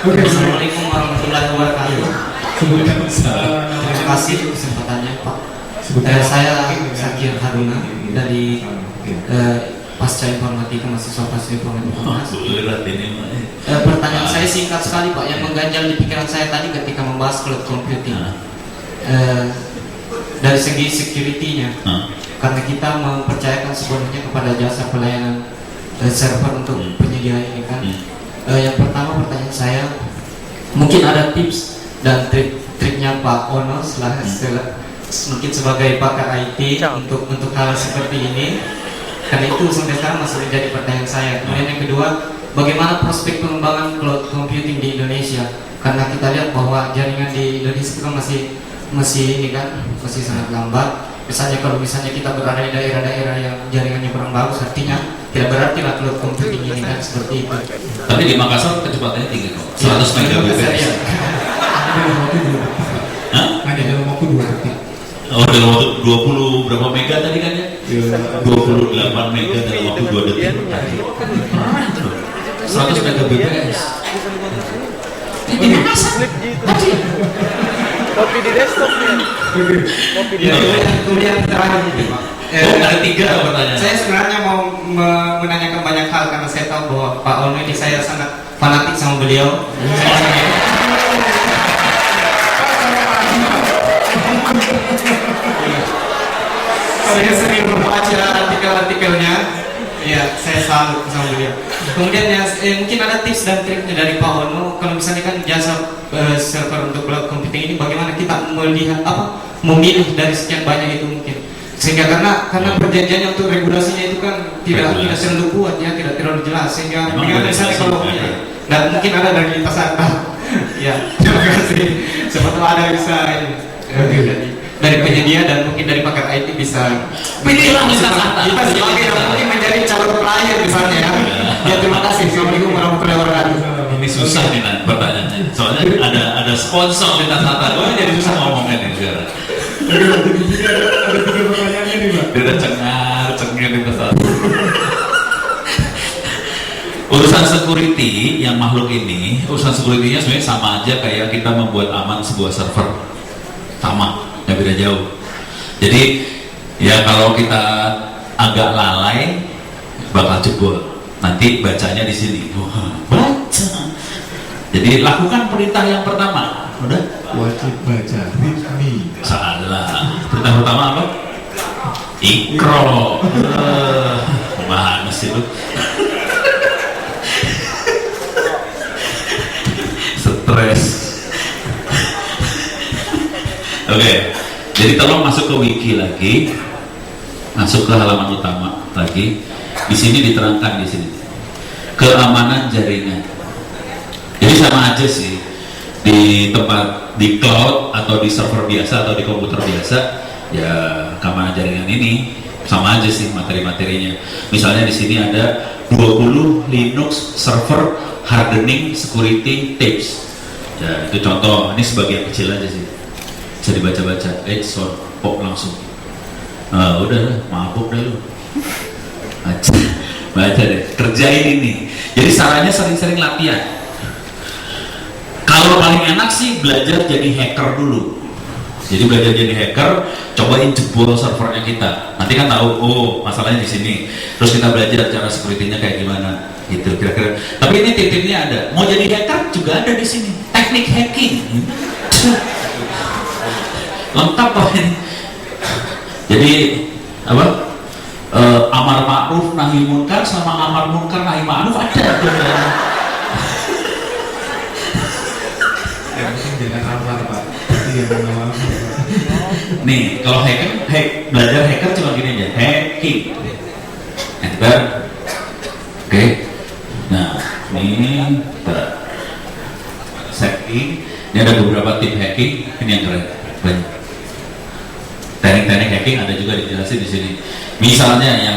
Assalamualaikum warahmatullahi wabarakatuh. Terima kasih kesempatannya Pak. Saya Sakir Haruna dari Pasca Informatika, mahasiswa Pasca Informatika. Pertanyaan saya singkat sekali Pak, yang mengganjal di pikiran saya tadi ketika membahas cloud computing. Dari segi security-nya, karena kita mempercayakan sepenuhnya kepada jasa pelayanan server untuk penyedia ini kan. Yang pertama pertanyaan saya, mungkin ada tips dan trik-triknya Pak Ono mungkin sebagai pakar IT untuk hal seperti ini, karena itu sampai sekarang masih menjadi pertanyaan saya. Kemudian yang kedua, bagaimana prospek pengembangan cloud computing di Indonesia, karena kita lihat bahwa jaringan di Indonesia itu kan masih sangat lambat. Misalnya kalau kita berada di daerah-daerah yang jaringannya kurang bagus, artinya tidak berarti lah cloud computing ini kan seperti itu. Tapi di Makassar kecepatannya tinggi kok, 100 Mbps. Hanya dalam waktu 2 detik. Oh, dalam waktu 20 berapa mega tadi kan ya? 28 mega dalam waktu 2 detik. 100 Mbps. Di Makassar. Kopi di desktopnya. Kemudian terakhir Pak. Ada 3 pertanyaan. Saya sebenarnya mau menanyakan banyak hal karena saya tahu bahwa Pak Ono ini saya sangat fanatik sama beliau. Saya sering membaca artikel-artikelnya. Ya, saya salut sama beliau. Kemudian ya, mungkin ada tips dan triknya dari Pak Ono. Kalau misalnya kan jasa server untuk cloud computing ini, bagaimana kita melihat memilih dari sekian banyak itu mungkin. Sehingga karena perjanjiannya untuk regulasinya itu kan tidak terlalu kuat ya, tidak terlalu jelas. Sehingga misalnya kalau dan mungkin ada dari lintas harta. Ya, terima kasih. Siapa tahu ada bisa ini. Dari penyedia dan mungkin dari pakar IT bisa pilihlah lintas harta. Kita sebagai yang mungkin menjadi calon klien misalnya ya. Ya, terima kasih. Assalamualaikum warahmatullahi wabarakatuh. Ini susah nih pertanyaannya. Soalnya ada sponsor lintas harta. Gue jadi susah ngomongnya nih sekarang. Ada 3 pertanyaannya nih Pak. Dia udah cengar lintas harta. Urusan security yang makhluk ini, urusan security-nya sebenarnya sama aja kayak kita membuat aman sebuah server. Sama, nggak beda jauh. Jadi ya kalau kita agak lalai bakal jebol. Nanti bacanya di sini. Baca. Jadi lakukan perintah yang pertama. Udah? Wajib baca ritmi. Salah. Perintah pertama apa? Ikro. Mana sih lu? Stres. Oke. Jadi tolong masuk ke wiki lagi. Masuk ke halaman utama lagi. Di sini diterangkan di sini. Keamanan jaringan. Jadi sama aja sih di tempat di cloud atau di server biasa atau di komputer biasa, ya keamanan jaringan ini sama aja sih materi-materinya. Misalnya di sini ada 20 Linux server hardening security tips. Ya, itu contoh. Ini sebagian kecil aja sih. Bisa dibaca-baca. Pop langsung. Udah mabuk dah lu. Baca deh, kerjain ini. Jadi sarannya sering-sering latihan. Kalau paling enak sih belajar jadi hacker dulu. Jadi belajar jadi hacker, cobain jebol servernya kita. Nanti kan tahu, oh masalahnya di sini. Terus kita belajar cara security-nya kayak gimana, gitu kira-kira. Tapi ini tip-tipnya ada. Mau jadi hacker juga ada di sini. Teknik hacking. Lengkap lah ini. Jadi apa? Amar ma'ruf nahi munkar sama amar munkar nahi ma'ruf ada. Yang penting jangan amar Pak. Yang mengalami. Nih, kalau belajar hacker cuma gini aja, hacking. Enter. Oke. Nah, ini setting. Ini ada beberapa tip hacking. Ini yang keren. Banyak. Teknik-teknik hacking ada juga dijelasin di sini. Misalnya yang